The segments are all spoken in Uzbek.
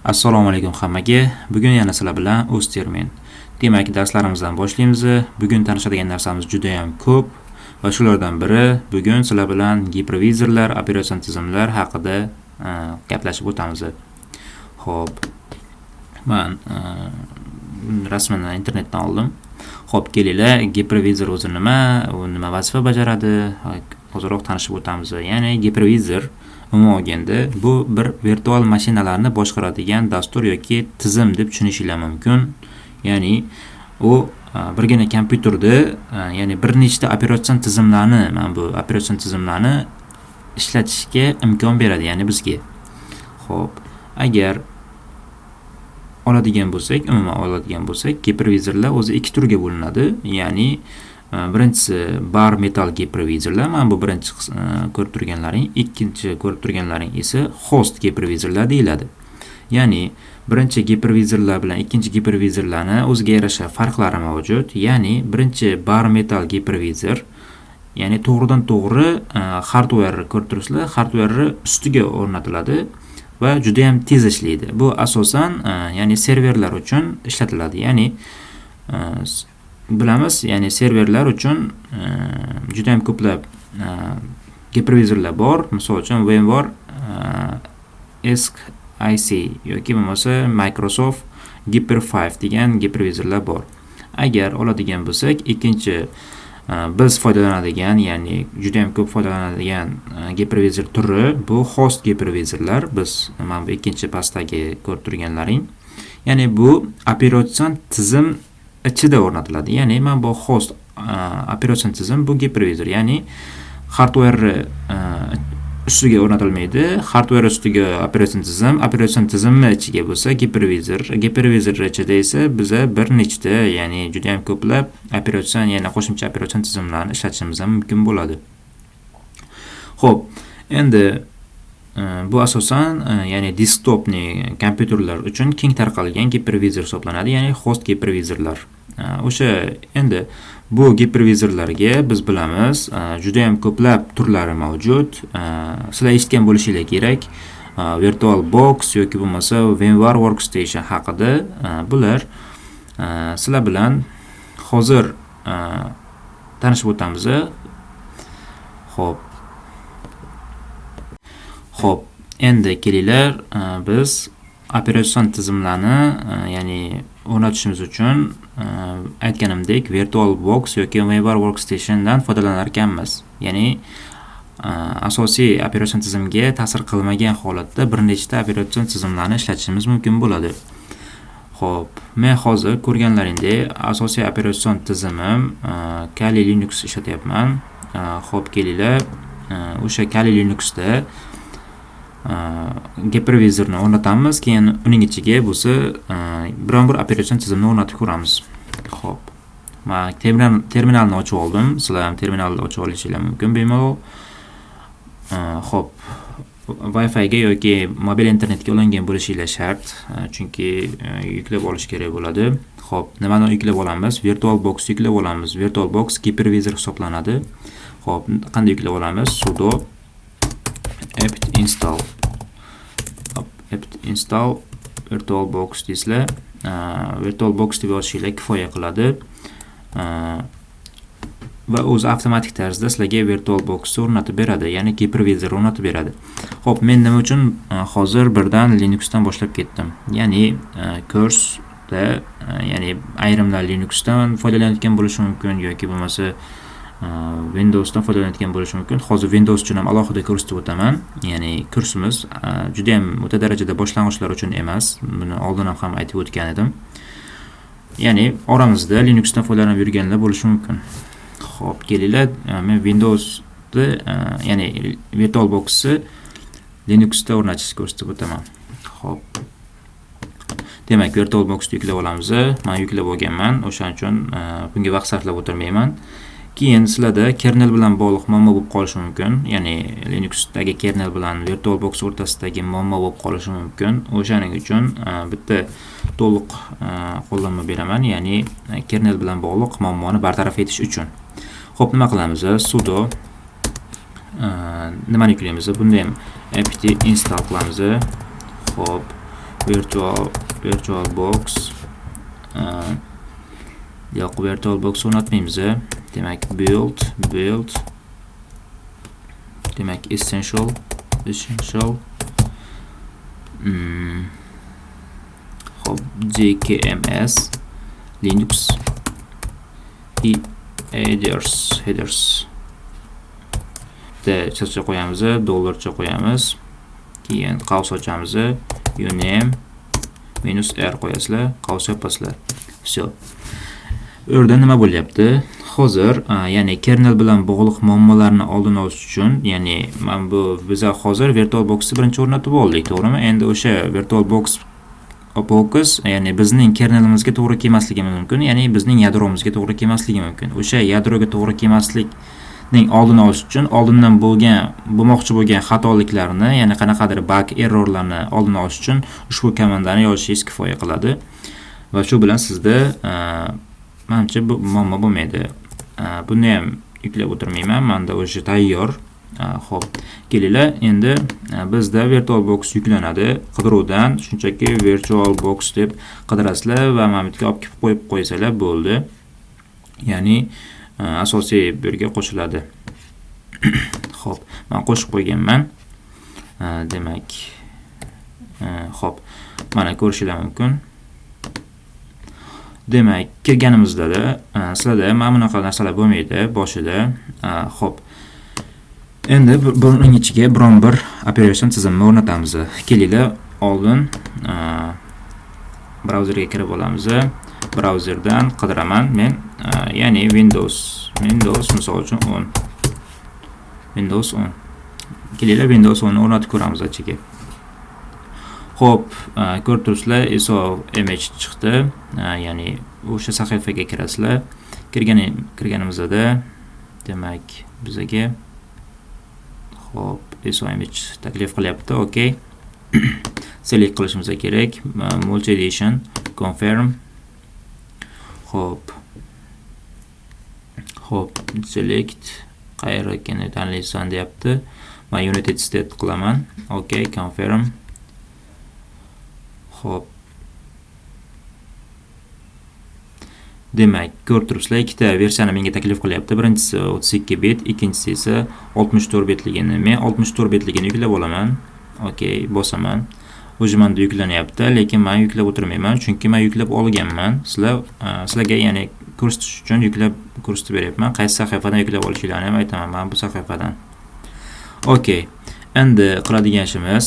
Assalomu alaykum hammaga. Bugun yana sizlar bilan O'ztermin. Demak, darslarimizdan boshlaymiz. Bugun tanishadigan narsamiz juda ham ko'p va shulardan biri bugun sizlar bilan gipervizorlar, operatsion tizimlar haqida gaplashib o'tamiz. Xo'p. Men rasmini internetdan oldim. Xo'p, kelinglar, gipervizor o'zi nima, u nima vazifa bajaradi, hozirroq tanishib o'tamiz. Ya'ni gipervizor umuman olganda bu bir virtual mashinalarni boshqaradigan dastur yoki tizim deb tushunishinglar mumkin. Ya'ni u birgina kompyuterda, ya'ni bir nechta operatsion tizimlarni, mana bu operatsion tizimlarni ishlatishga imkon beradi, ya'ni bizga. Xo'p, agar umuman oladigan bo'lsak, gipervizorlar o'zi ikki turga bo'linadi. Ya'ni birinchisi bar metal gipervizorlar, mana bu birinchi ko'rib turganlaring, ikkinchi ko'rib turganlaring esa host gipervizorlar deyiladi. Ya'ni birinchi gipervizorlar bilan ikkinchi gipervizorlarni o'ziga yarasha farqlari mavjud. Ya'ni birinchi bar metal gipervizor, ya'ni to'g'ridan to'g'ri hardware ko'rib turibsizlar, hardware ustiga o'rnatiladi va juda ham tez ishlaydi. Bu asosan ya'ni serverlar uchun ishlatiladi. Ya'ni bilamiz, ya'ni serverlar uchun juda ham ko'plab gipervizorlar bor. Misol uchun VMware ESC yoki bo'lmasa Microsoft Hyper 5 degan gipervizorlar bor. Agar oladigan bo'lsak, ikkinchi biz foydalanadigan, ya'ni juda ham ko'p foydalanadigan gipervizor turi bu host gipervizorlar. Biz mana bu ikkinchi pastdagi ko'rib turganlaring. Ya'ni bu operatsion tizim ichida o'rnatiladi. Ya'ni mana bu host operatsion tizim bu gipervizor, ya'ni hardware ustiga o'rnatilmaydi. Hardware ustiga operatsion tizimni ichiga bo'lsa gipervizor ichida esa biza bir nechta, ya'ni juda ham ko'plab operatsion, ya'ni qo'shimcha operatsion tizimlarni ishlatishimiz ham mumkin bo'ladi. Xo'p, endi bu asosan ya'ni desktopni kompyuterlar uchun keng tarqalgan gipervizor hisoblanadi, ya'ni host gipervizorlar. O'sha endi bu gipervizorlarga biz bilamiz, juda ham ko'plab turlari mavjud. Sizlar eshitgan bo'lishinglar kerak. Virtual Box yoki bo'lmasa VMware Workstation haqida. Bular sizlar bilan hozir tanishib o'tamiz. Xo'p, endi kelinglar, biz operatsion tizimlarni ya'ni o'rnatishimiz uchun aytganimdek Virtual Box yoki VMware Workstationdan foydalanar ekanmiz. Ya'ni asosiy operatsion tizimga ta'sir qilmagan holatda bir nechta operatsion tizimlarni ishlatishimiz mumkin bo'ladi. Xo'p, men hozir ko'rganlaringdek asosiy operatsion tizimim Kali Linux ishlatyapman. Xo'p, kelinglar, o'sha Kali Linuxda gipervizorni o'rnatamiz, keyin uning ichiga bo'lsa biron bir operatsion tizimni o'rnatib ko'ramiz. Xo'p, men terminalni ochib oldim. Sizlar ham terminalni ochib olishingiz mumkin bemalol. Xo'p, Wi-Fi ga yoki mobil internetga ulangan bo'lishingiz shart, chunki yuklab olish kerak bo'ladi. Xo'p, nimani yuklab olamiz? Virtual Box yuklab olamiz. Virtual Box gipervizor hisoblanadi. Xo'p, qanday yuklab olamiz? Sudo apt install Virtual Box deysizlar. Virtual Box deb yozishinglar kifoya qiladi. Va o'zi avtomatik tarzda sizlarga Virtual Box o'rnatib beradi, ya'ni gipervizor o'rnatib beradi. Xo'p, men nima uchun hozir birdan Linuxdan boshlab ketdim? Ya'ni kursda, ya'ni ayrimlar Linuxdan foydalanayotgan bo'lishi mumkin yoki bo'lmasa Windowsdan foydalanayotgan bo'lishi mumkin. Hozir Windows uchun ham alohida ko'rsatib o'taman. Ya'ni kursimiz juda ham o'ta darajada boshlang'ichlar uchun emas. Buni oldin ham aytib o'tgan edim. Ya'ni oramizda Linuxdan foydalanib yurganlar bo'lishi mumkin. Xo'p, kelinglar, men Windowsda, ya'ni Virtual Box'ni Linuxda o'rnatishni ko'rsatib o'taman. Xo'p. Demak, Virtual Box'ni yuklab olamiz. Men yuklab olganman, o'shaning uchun bunga vaqt sarflab o'tirmayman. Keyin sizlarda kernel bilan bog'liq muammo bo'lib qolishi mumkin. Ya'ni Linuxdagi kernel bilan Virtual Box o'rtasidagi muammo bo'lib qolishi mumkin. O'shaning uchun bitta to'liq qo'llanma beraman, ya'ni kernel bilan bog'liq muammoni bartaraf etish uchun. Xo'p, nima qilamiz? Sudo nimani yuklaymiz? Bunda ham apt install qilamiz. Xo'p, VirtualBox yo'q, VirtualBox o'rnatmaymiz. Demak, build demak essential hop, GKMS Linux headers de chircha qo'yamiz, dollarcha qo'yamiz. Keyin qaus ochamiz, uname -r qo'yasizlar, qaus yopasizlar. Всё. Bu yerda nima bo'lyapti? Hozir, ya'ni kernel bilan bog'liq muammolarni oldini olish uchun, ya'ni biz hozir VirtualBox'ni birinchi o'rnatib oldik, to'g'rimi? Endi o'sha VirtualBox ya'ni bizning kernelimizga to'g'ri kelmasligi mumkin, ya'ni bizning yadromizga to'g'ri kelmasligi mumkin. O'sha yadroga to'g'ri kelmaslikning oldini olish uchun oldindan bo'lmoqchi bo'lgan xatoliklarni, ya'ni qanaqadir bug, errorlarni oldini olish uchun ushbu komandani yozishingiz kifoya qiladi. Va shu bilan sizda menimcha bu muammo bo'lmaydi. Buni ham yuklab o'tirmayman, menda o'sha tayyor. Xo'p, kelinglar, endi bizda VirtualBox yuklanadi. Qidiruvdan shunchaki VirtualBox deb qidirasizlar va mana bu yerga olib kelib qo'yib qo'ysanglar bo'ldi. Ya'ni asosiy bu yerga qo'shiladi. Xo'p, men qo'shib qo'yganman. Demak, xo'p, mana ko'rishingiz mumkin. Demak, kirganimizda sizlarda mana bunaqa narsalar bo'lmaydi boshida. Xo'p. Endi buning ichiga biron bir operatsion tizimni o'rnatamiz. Kelinglar, oldin brauzerga kirib olamiz. Brauzerdan qidiraman men, ya'ni Windows misol uchun 10. Windows 10. Kelinglar, Windows 10 ni o'rnatib ko'ramiz ichiga. Xo'p, ko'rib turibsizlar, ISO image chiqdi. Ya'ni o'sha sahifaga kirasizlar. Kirganimizda demak bizga xo'p, ISO image taklif qilyapti. Okay. Select qilishimiz kerak. Multi edition confirm. Xo'p, select qayerga tanlaysan deyapti. Men United States qilaman. Okay, confirm. Xo'p. Demak, ko'rib turibsizlar, ikkita versiyani menga taklif qilyapti. Birinchisi 32 bit, ikkinchisi esa 64 bitligini. Men 64 bitligini yuklab olaman. Okay, bosaman. O'zi menda yuklanyapti, lekin men yuklab o'tirmayman, chunki men yuklab olganman. Sizlarga ya'ni ko'rsatish uchun yuklab ko'rsatib beryapman. Qaysi sahifadan yuklab olishinglarni ham aytaman. Men bu sahifadan. Okay. Endi qiladigan ishimiz,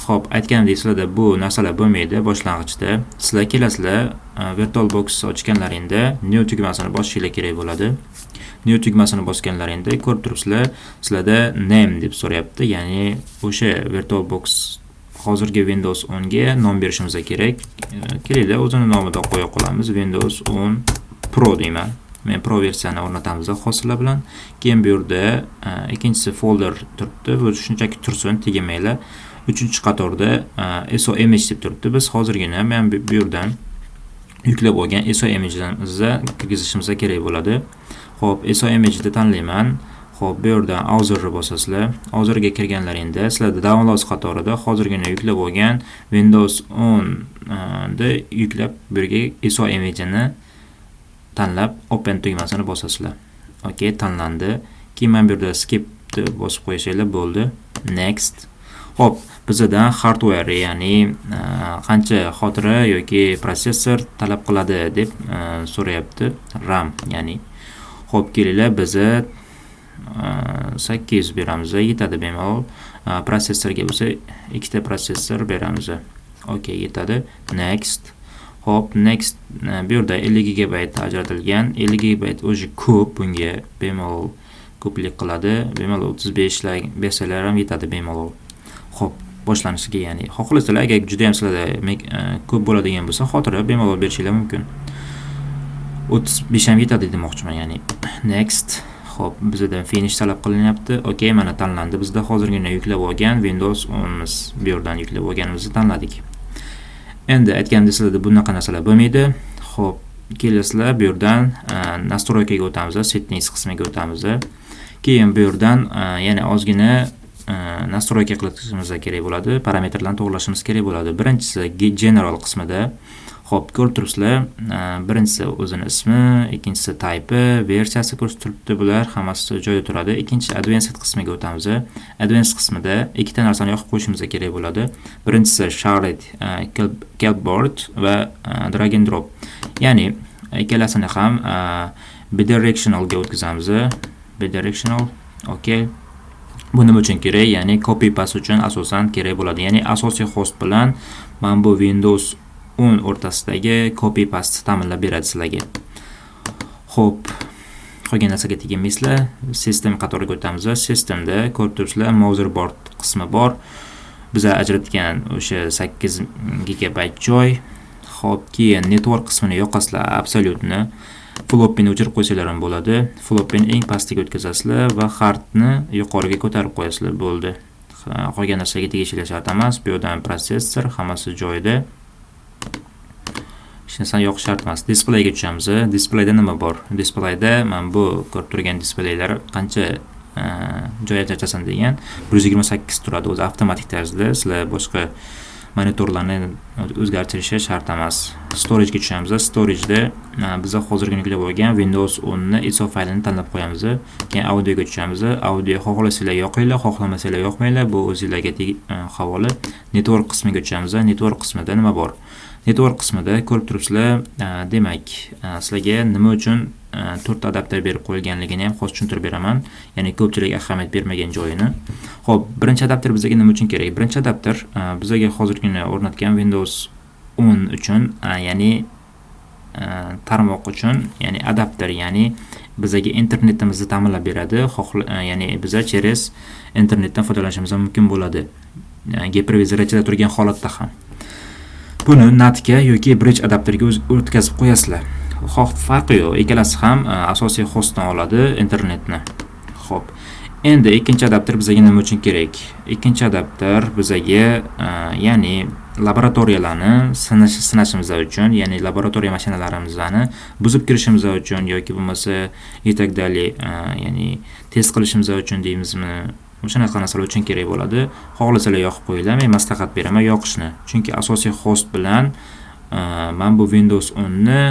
xo'p, aytganimdek sizlarda bu narsalar bo'lmaydi boshlang'ichda. Sizlar kelasizlar, VirtualBox ochganlaringda new tugmasini bosishinglar kerak bo'ladi. New tugmasini bosganlaringda ko'rib turibsizlar, sizlarda name deb so'rayapti. Ya'ni o'sha VirtualBox hozirgi Windows 10 ga nom berishimiz kerak. Kelinglar, o'zini nomida qo'ya qolamiz. Windows 10 Pro deyman. Men Pro versiyani o'rnatamiz hozirlar bilan. Keyin bu yerda ikkinchisi folder turibdi. Bu shunchaki tursin, tegmanglar. 3-qatorda ISO image deb turibdi. Biz hozirgina men bu yerdan yuklab olgan ISO image'imizni kirgizishimiz kerak bo'ladi. Xo'p, ISO image'ni tanlayman. Xo'p, bu yerdan browserga bosasizlar. Browserga kirganlaringda sizlarda downloads qatorida hozirgina yuklab olgan Windows 10 ni yuklab bu yerga ISO image'ini tanlab open tugmasini bosasizlar. Okay, tanlandi. Keyin men bu yerda skip deb bosib qo'yishinglar bo'ldi. Next. Xo'p, bizdan hardware, ya'ni qancha xotira yoki protsessor talab qiladi deb so'rayapti. RAM, ya'ni. Xo'p, kelinglar, biz 800 beramiz, yetadi bemalol. Protsessorga bo'lsa ikkita protsessor beramiz. Okay, yetadi. Next. Hop, next. Bu yerda 50 GB ajratilgan. 50 GB o'zi ko'p, bunga bemalol ko'plik qiladi. Bemalol 35 bersalar ham yetadi bemalol. Hop, boshlanishiga, ya'ni xohlasizlar, agar juda ham sizlarda ko'p bo'ladigan bo'lsa, xotira bemalol berishinglar mumkin. 35 ham yetadi demoqchiman, ya'ni. Next. Hop, bizdan finish talab qilinyapti. Okay, mana tanlandi. Bizda hozirgina yuklab olgan Windows 10miz. Bu yerdan yuklab olganimizni tanladik. Endi aytganimdek, sizlarda bunaqa narsalar bo'lmaydi. Xo'p, kelasizlar, bu yerdan nastroykaga o'tamiz, settings qismiga o'tamiz. Keyin bu yerdan yana ozgina nastroyka qilishimiz kerak bo'ladi, parametrlarni to'g'rilashimiz kerak bo'ladi. Birinchisi general qismida. Xo'p, ko'rib turibsizlar, birinchisi o'zini ismi, ikkinchisi type, versiyasi ko'rsatilibdi. Bular hammasi joyida turadi. Ikkinchi advanced qismiga o'tamiz. Advanced qismida ikkita narsani yoqib qo'yishimiz kerak bo'ladi. Birinchisi shared clipboard va drag and drop. Ya'ni ikkalasini ham bidirectional ga o'tkazamiz. Bidirectional, okay. Bu nima uchun kerak? Ya'ni copy paste uchun asosan kerak bo'ladi. Ya'ni asosiy host bilan mana bu Windows 10 o'rtasidagi copy paste ta'minlab beradi sizlarga. Xo'p, qolgan narsaga teginmaysizlar. System qatoriga o'tamiz. Systemda ko'rib turibsizlar, motherboard qismi bor. Biz ajratgan o'sha 8 GB joy. Xo'p, keyin network qismini yoqasizlar, absolutni. Floppyni o'chirib qo'ysanglar ham bo'ladi. Floppyni eng pastiga o'tkazasizlar va hardni yuqoriga ko'tarib qo'yasizlar, bo'ldi. Qolgan narsaga tegishli shart emas. Bu yerdan protsessor hammasi joyida. Hech narsani yoqish shart emas. Displeyga tushamiz. Displeyda nima bor? Displeyda mana bu ko'rib turgan displeylar qancha joy ajratasan degan 128 turadi o'zi avtomatik tarzda. Sizlar boshqa monitorlarni o'zgartirishi shart emas. Storage ga tushamiz. Storage da biz hozirgi yuklab bo'lgan Windows 10 ni ISO faylini tanlab qo'yamiz. Keyin audio ga tushamiz. Audio xohlasanglar yoqinglar, xohlamasanglar yoqmanglar, bu o'zingizlarga havola. Network qismiga tushamiz. Network qismida nima bor? Network qismida ko'rib turibsizlar, demak, sizlarga nima uchun 4 adapter berib qo'yilganligini ham xos tushuntirib beraman. Ya'ni ko'pchilik ahamiyat bermagan joyini. Xo'p, birinchi adapter bizga nima uchun kerak? Birinchi adapter bizga hozirgina o'rnatgan Windows 10 uchun, ya'ni tarmoq uchun, ya'ni adapter, ya'ni bizga internetimizni ta'minlab beradi. Ya'ni biz через internetdan foydalanishimiz mumkin bo'ladi. Hypervisor ichida turgan holatda ham. Buni NATga yoki bridge adapterga o'tkazib qo'yasizlar. Farqi yo'q, ikkalasi ham asosiy hostdan oladi internetni. Xo'p. Endi ikkinchi adapter bizga nima uchun kerak? Ikkinchi adapter bizga ya'ni laboratoriyalarni sinashimiz uchun, ya'ni laboratoriya mashinalarimizni buzib kirishimiz uchun yoki bo'lmasa yetakdali, ya'ni test qilishimiz uchun deymizmi? O'shanaqa narsalar uchun kerak bo'ladi. Xohlasalar yoqib qo'yinglar, men maslahat beraman yoqishni. Chunki asosiy host bilan mana bu Windows 10 ni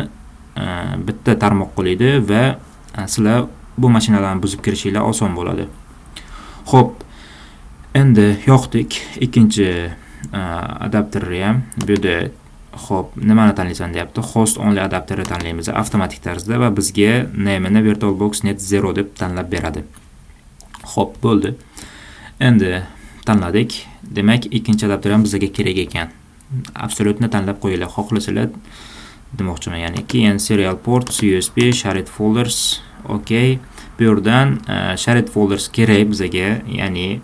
bitta tarmoq qo'yadi va sizlar bu mashinalarni buzib kirishinglar oson bo'ladi. Xo'p, endi yoqdik. Ikkinchi adapterni ham bu yerda xo'p, nimani tanlaysan deyapti? Host only adapterni tanlaymiz avtomatik tarzda va bizga name'ni VirtualBox Net 0 deb tanlab beradi. Xo'p, bo'ldi. Endi tanladik. Demak, ikkinchi adapter ham bizga kerak ekan. Absolutni tanlab qo'yinglar, xohlasanglar demoqchiman. Ya'ni keyin serial ports, USB, shared folders, okay. Bu yerdan shared folders kerak bizga, ya'ni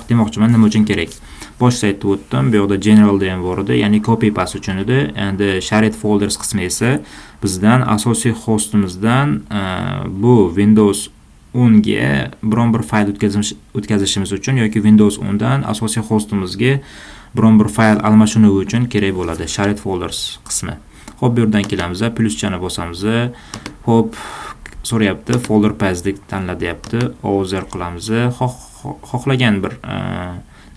demoqchiman nima uchun kerak? Bosh saytda o'tdim. Bu yerda general degan bor edi, ya'ni copy paste uchun edi. Endi shared folders qismi esa bizdan asosiy hostimizdan bu Windows 10 ga biron bir fayl o'tkazishimiz uchun yoki Windows 10 dan asosiy hostimizga biron bir fayl almashinuvi uchun kerak bo'ladi shared folders qismi. Xo'p, bu yerdan kelamiz, plyuschani bosamiz. Xo'p, so'rayapti, folder path deb tanla deyapti. Browser qilamiz. Xohlagan bir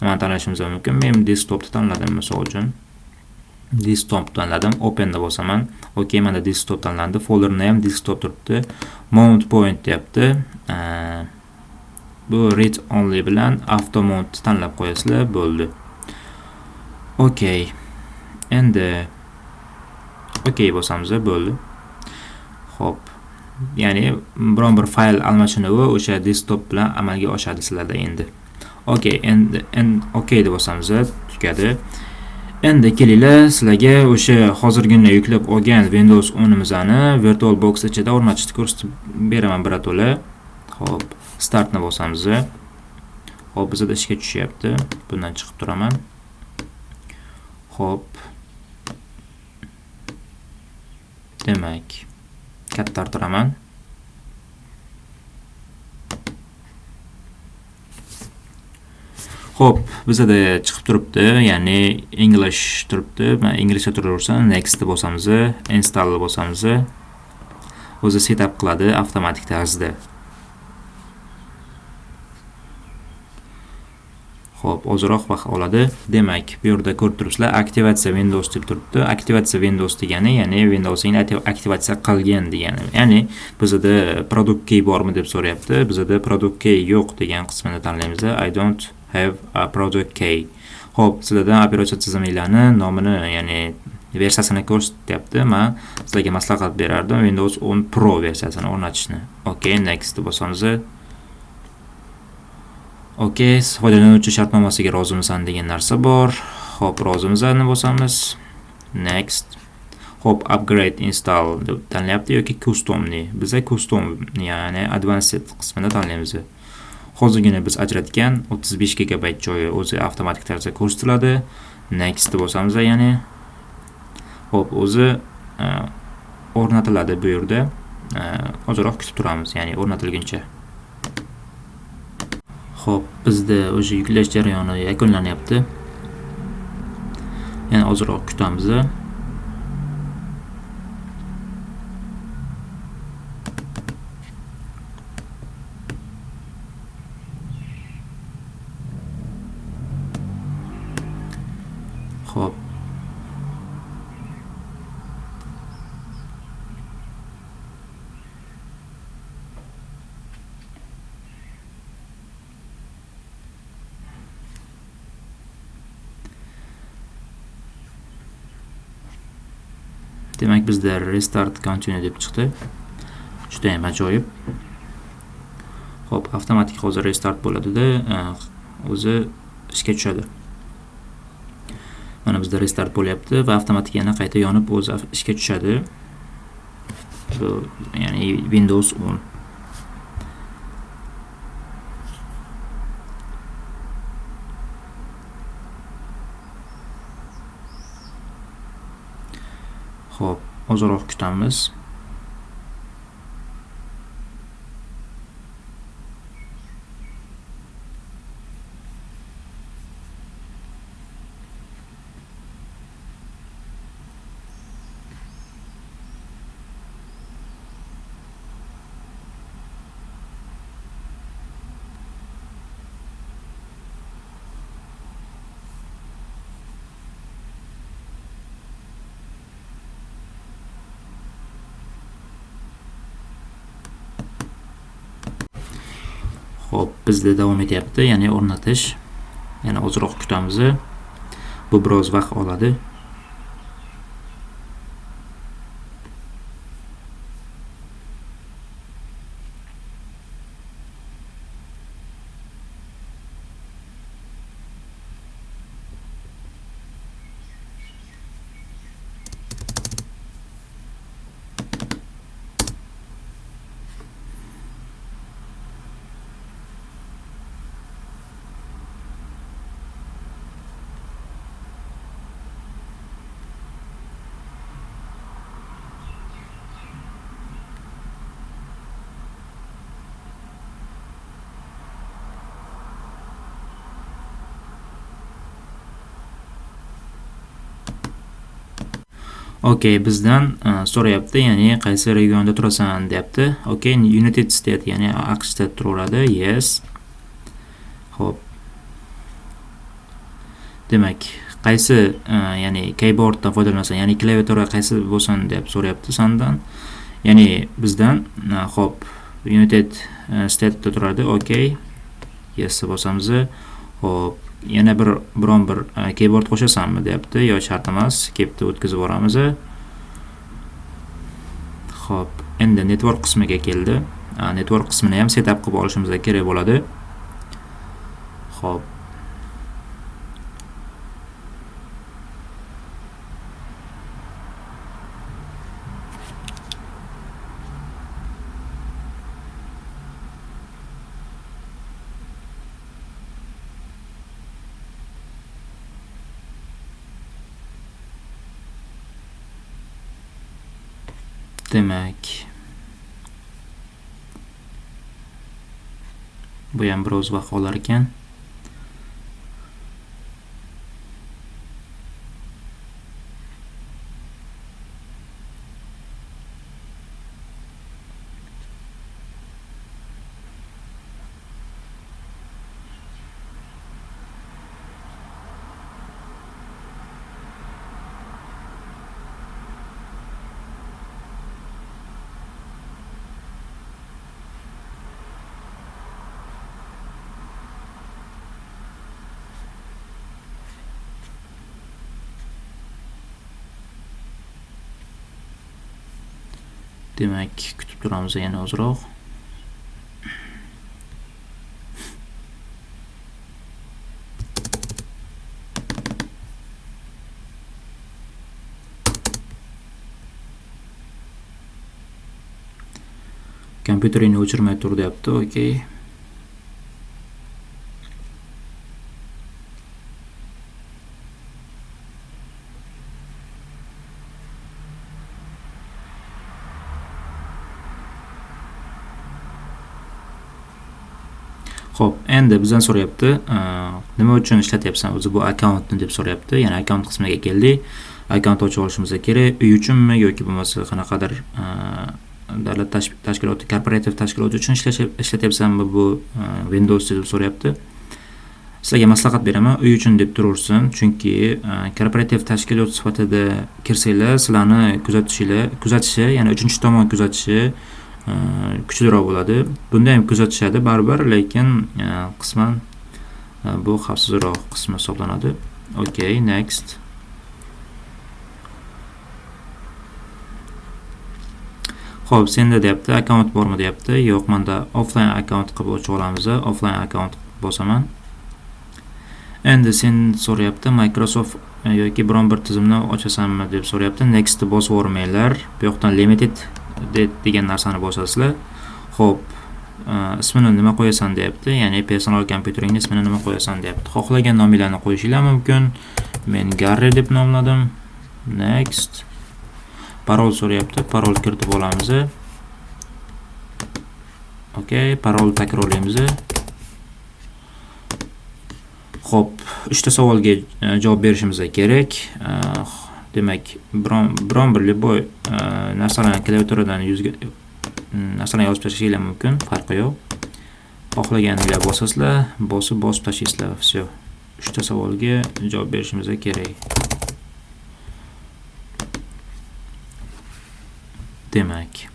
nimani tanlashimiz mumkin. Men desktopni tanladim misol uchun. Desktop tanladim, open da bosaman. Okay, mana desktop tanlandi. Folderni ham desktop turibdi. Mount point deyapti. Bu read only bilan auto mount tanlab qo'yasizlar, bo'ldi. Okay. Endi okay bosamiz, bo'ldi. Xo'p. Ya'ni biron bir fayl almashinuvi o'sha desktop bilan amalga oshadi sizlarda endi. Okay, endi okay deb bosamiz, tugadi. Endi kelinglar, sizlarga o'sha hozirgina yuklab olgan Windows 10 imizni VirtualBox ichida o'rnatishni ko'rsatib beraman birato'la. Xo'p, startni bosamiz. Xo'p, bizda ishga tushyapti. Bundan chiqib turaman. Xo'p. Demak, kattartiraman. Xo'p, bizda chiqib turibdi, ya'ni English turibdi. Men inglizcha turaversa, next deb bosamiz, install bosamiz. O'zi setup qiladi avtomatik tarzda. Xo'p, ozroq vaqt oladi. Demak, bu yerda ko'rib turibsizlar, aktivatsiya Windows deb turibdi. Aktivatsiya Windows degani, ya'ni Windows'ni aktivatsiya qilgan degani. Ya'ni bizda product key bormi deb so'rayapti. Bizda product key yo'q degan qismini tanlaymiz. I don't have a product key. Xo'p, sizlardan operatsiya tizimlarini nomini, ya'ni versiyasini ko'rsatyapti. Men sizlarga maslahat berardim Windows 10 Pro versiyasini o'rnatishni. Okay, next bosamiz. Okay, foydalanuvchi shartnomasiga rozimisan degan narsa bor. Xo'p, rozimizani bosamiz. Next. Xo'p, upgrade install deb tanlayapti yoki customni. Biz custom, ya'ni advanced qismini tanlaymiz. Hozirgina biz ajratgan 35 GB joyi o'zi avtomatik tarzda ko'rsatiladi. Next bosamiz, ya'ni xo'p, o'zi o'rnatiladi bu yerda. Ozroq kutib turamiz, ya'ni o'rnatilguncha. Xo'p, bizda o'sha yuklash jarayoni yakunlanyapti. Yana ozroq kutamiz. Xo'p. Demak, bizda restart continue deb chiqdi. Juda ham ajoyib. Xo'p, avtomatik hozir restart bo'ladi-da, o'zi ishga tushadi. Mana bizda restart bo'lyapti va avtomatik yana qayta yonib o'zi ishga tushadi. Bu ya'ni Windows 10. Xo'p, ozroq kutamiz. Xo'p, bizda davom etyapti, ya'ni o'rnatish. Yana ozroq kutamiz. Bu biroz vaqt oladi. Okay, bizdan so'rayapti, ya'ni qaysi regionda turasan deyapti. Okay, United States, ya'ni AQShda turaveradi. Yes. Xo'p. Demak, qaysi ya'ni keyboarddan foydalanasan, ya'ni klaviatura qaysi bo'lsin deb so'rayapti sendan. Ya'ni bizdan xo'p, United Statesda turadi. Okay. Yes bosamiz. Xo'p, yana biron bir keyboard qo'shasanmi deyapti, yo shart emas, kepni o'tkazib yuboramiz. Xo'p, endi network qismiga keldi. Network qismini ham setup qilib olishimiz kerak bo'ladi. Xo'p. Demak, bu ham biroz vaqt olar ekan. Demak, kutib turamiz yana ozroq. Kompyuterini o'chirmay tur deyapti. Okey. Xo'p, endi bizdan so'rayapti, nima uchun ishlatyapsan o'zi bu akkauntni deb so'rayapti. Ya'ni akkaunt qismiga keldik. Akkaunt ochib olishimiz kerak. Uy uchunmi yoki bo'lmasa qanaqadir davlat tashkiloti, korporativ tashkilot uchun ishlatyapsanmi bu Windows deb so'rayapti. Sizlarga maslahat beraman, uy uchun deb turaversin, chunki korporativ tashkilot sifatida kirsanglar, sizlarni kuzatishi, ya'ni uchinchi tomon kuzatishi kuchliroq bo'ladi. Bunda ham kuzatishadi baribir, lekin qisman bu xavfsizroq qismi hisoblanadi. Okay, next. Xo'p, senda deyapti, akkaunt bormi deyapti. Yo'q, menda offline akkaunt qilib ochib olamiz. Offline akkaunt bosaman. Endi sen so'rayapti, Microsoft yoki biron bir tizimni ochasanmi deb so'rayapti. Next bosib o'rmanglar. Bu yoqdan limited degan narsani bosasizlar. Xo'p, ismini nima qo'yasan deyapti. Ya'ni personal kompyuteringni ismini nima qo'yasan deyapti. Xohlagan nominglarni qo'yishinglar mumkin. Men Gary deb nomladim. Next. Parol so'rayapti. Parol kiritib olamiz. Okay, parol takrorlaymiz. Xo'p, 3 ta savolga javob berishimiz kerak. Demak, biron bir любой narsalarni klaviaturadan narsalarni yozib tashlashingiz mumkin, farqi yo'q. Xohlaganingizga bosasizlar, bosib tashlaysizlar. Всё. 3 ta savolga javob berishimiz kerak. Demak,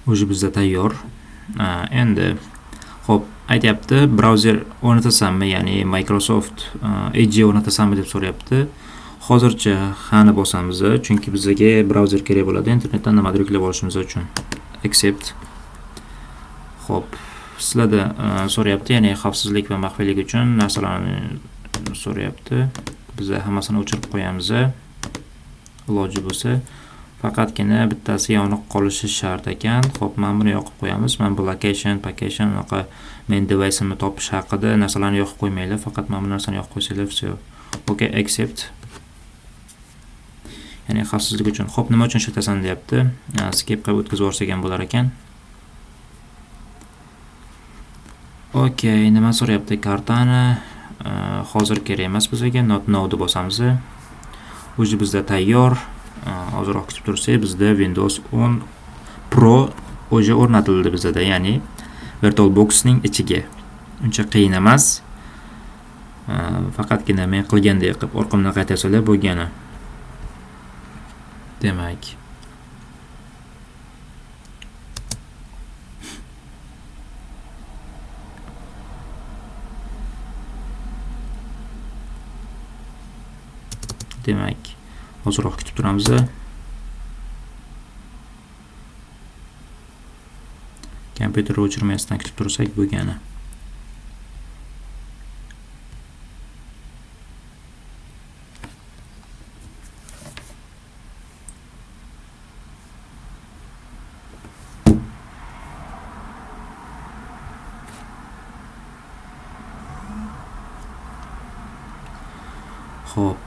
o'zi bizda tayyor. Endi xo'p, aytayapti, brauzer o'rnatasanmi, ya'ni Microsoft Edge o'rnatasanmi deb so'rayapti. Hozircha hani bosamiz, chunki bizga brauzer kerak bo'ladi internetdan nimadir yuklab olishimiz uchun. Accept. Xo'p, sizlarda so'rayapti, ya'ni xavfsizlik va maxfiylik uchun narsalarni so'rayapti. Biz hammasini o'chirib qo'yamiz. Iloji bo'lsa, faqatgina bittasi yoniq qolishi shart ekan. Xo'p, men buni yoqib qo'yamiz. Men bu location, unaqa men device'imni topish haqida narsalarni yoqib qo'ymanglar, faqat men bu narsani yoqib qo'ysanglar, всё. Okay, accept. Ya'ni xavfsizlik uchun. Xo'p, nima uchun ishlatasan deyapti. Skip qilib o'tkazib yuborsak ham bo'lar ekan. Okay, nima so'rayapti? Kartani hozir kerak emas bizga. Not now deb bosamiz. O'zi bizda tayyor. Ozroq kutib tursak, bizda Windows 10 Pro o'zi o'rnatildi bizda, ya'ni VirtualBox'ning ichiga. Uncha qiyin emas. Faqatgina men qilgandek qilib orqamdan qaytarsalar bo'lgani. Demak, hozirroq kutib turamiz. Kompyuterni o'chirmasdan kutib tursak bo'lgani. Xo'p,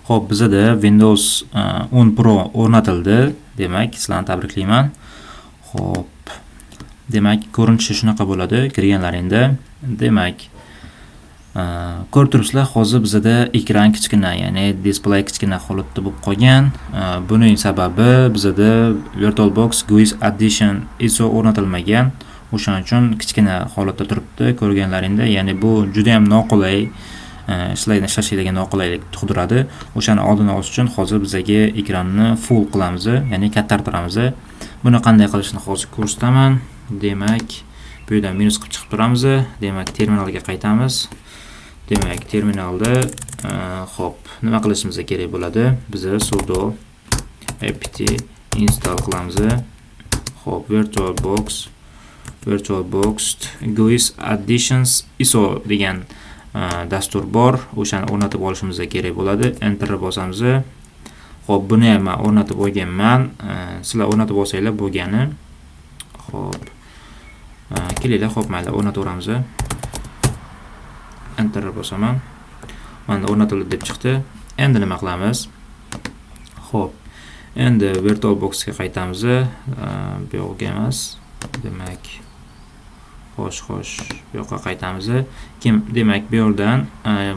Xo'p, bizda Windows 10 Pro o'rnatildi. Demak, sizlarni tabriklayman. Xo'p. Demak, ko'rinishi shunaqa bo'ladi kirganlaringda. Demak, ko'rib turibsizlar, hozir bizda ekran kichkina, ya'ni display kichkina holatda bo'lib qolgan. Buning sababi bizda VirtualBox GUIs Addition ISO o'rnatilmagan. O'shaning uchun kichkina holatda turibdi ko'rganlaringda. Ya'ni bu juda ham noqulay, sizlarga ishlashiga noqulaylik tug'diradi. O'shani oldini olish uchun hozir bizga ekranni full qilamiz, ya'ni kattartiramiz. Buni qanday qilishni hozir ko'rsataman. Demak, bu yerdan minus qilib chiqib turamiz. Demak, terminalga qaytamiz. Demak, terminalda hop, nima qilishimiz kerak bo'ladi? Biz sudo apt install qilamiz. Hop, virtualbox GUIS additions iso degan dastur bor. O'shani o'rnatib olishimiz kerak bo'ladi. Enter bosamiz. Hop, buni ham o'rnatib olganman. Sizlar o'rnatib olsanglar bo'lgani. Hop. Kelinglar, hop, mayli, o'rnataveramiz. Enter bosaman. Mana o'rnatildi deb chiqdi. Endi nima qilamiz? Hop. Endi VirtualBoxga qaytamiz. Bu yoqqa emas. Demak, xo'sh, bu yoqqa qaytamiz. Demak, bu yerdan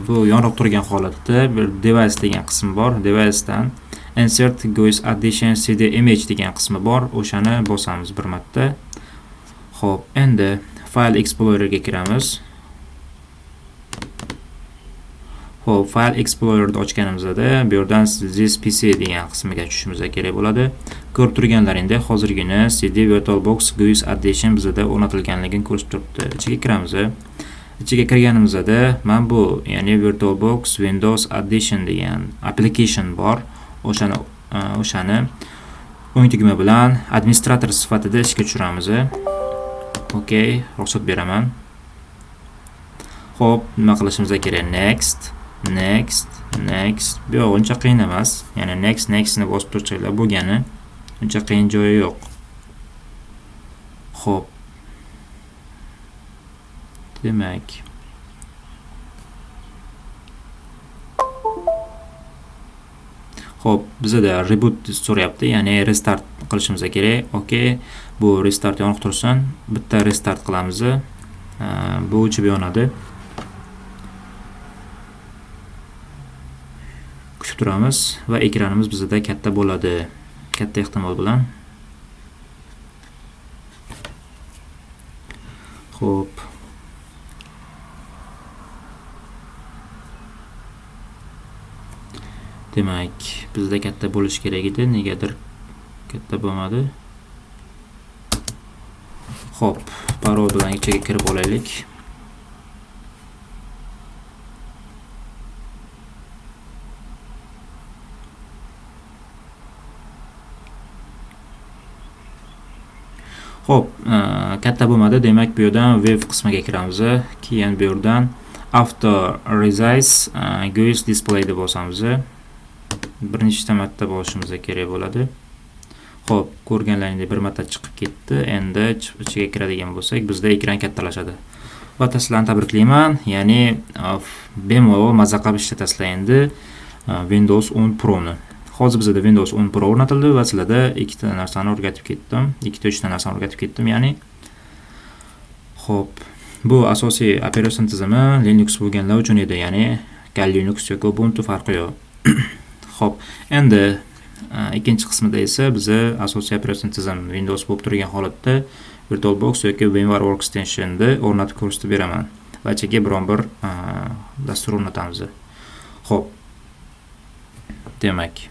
bu yonib turgan holatda bir device degan qism bor. Device'dan insert GUIS addition cd image degan qismi bor. O'shani bosamiz bir marta. Hop, endi File Explorerga kiramiz. Hop, File Explorerni ochganimizda bu yerdan this PC degan qismiga tushishimiz kerak bo'ladi. Ko'rib turganlaringda hozirgina CD VirtualBox GUIS addition bizda o'rnatilganligini ko'rsatib turibdi. Ichiga kiramiz. Ichiga kirganimizda mana bu, ya'ni VirtualBox Windows Addition degan application bor. O'shani o'ng tugma bilan administrator sifatida ishga tushiramiz. Okay, ruxsat beraman. Hop, nima qilishimiz kerak? Next. Bu uncha qiyin emas. Ya'ni next'ni bosib turchanglar bo'lgani. Uncha qiyin joyi yo'q. Hop. Demak, hop, bizda reboot so'rayapti, ya'ni restart qilishimiz kerak. Okay, bu restart yonib tursin. Bitta restart qilamiz. Bu o'chib yonadi. Kutib turamiz va ekranimiz bizda katta bo'ladi. Katta ehtimol bilan. Hop. Demak, bizda katta bo'lish kerak edi, negadir katta bo'lmadi. Hop, parol bilan ichiga kirib olaylik. Hop, katta bo'lmadi. Demak, bu yerdan web qismiga kiramiz. Keyin bu yerdan Auto Resize GUIS Display deb bosamiz. Bir nechta marta bosishimiz kerak bo'ladi. Hop, ko'rganlaringdek bir marta chiqib ketdi. Endi ichiga kiradigan bo'lsak, bizda ekran kattalashadi. Va sizlarni tabriklayman. Ya'ni bemalol maza qilib ishlatasizlar endi Windows 10 Pro ni. Hozir bizda Windows 10 Pro o'rnatildi va sizlarda ikkita narsani o'rgatib ketdim. Ikkita narsani o'rgatib ketdim, ya'ni. Hop, bu asosiy operatsion tizimi Linux bo'lganlar uchun edi, ya'ni Linux yoki Ubuntu farqi yo'q. Hop, endi ikkinchi qismida esa biz asosiy operatsion tizim Windows bo'lib turgan holatda VirtualBox yoki VMware Workstation'da o'rnatib ko'rsatib beraman. Va ichiga biron bir dastur o'rnatamiz. Hop. Demak,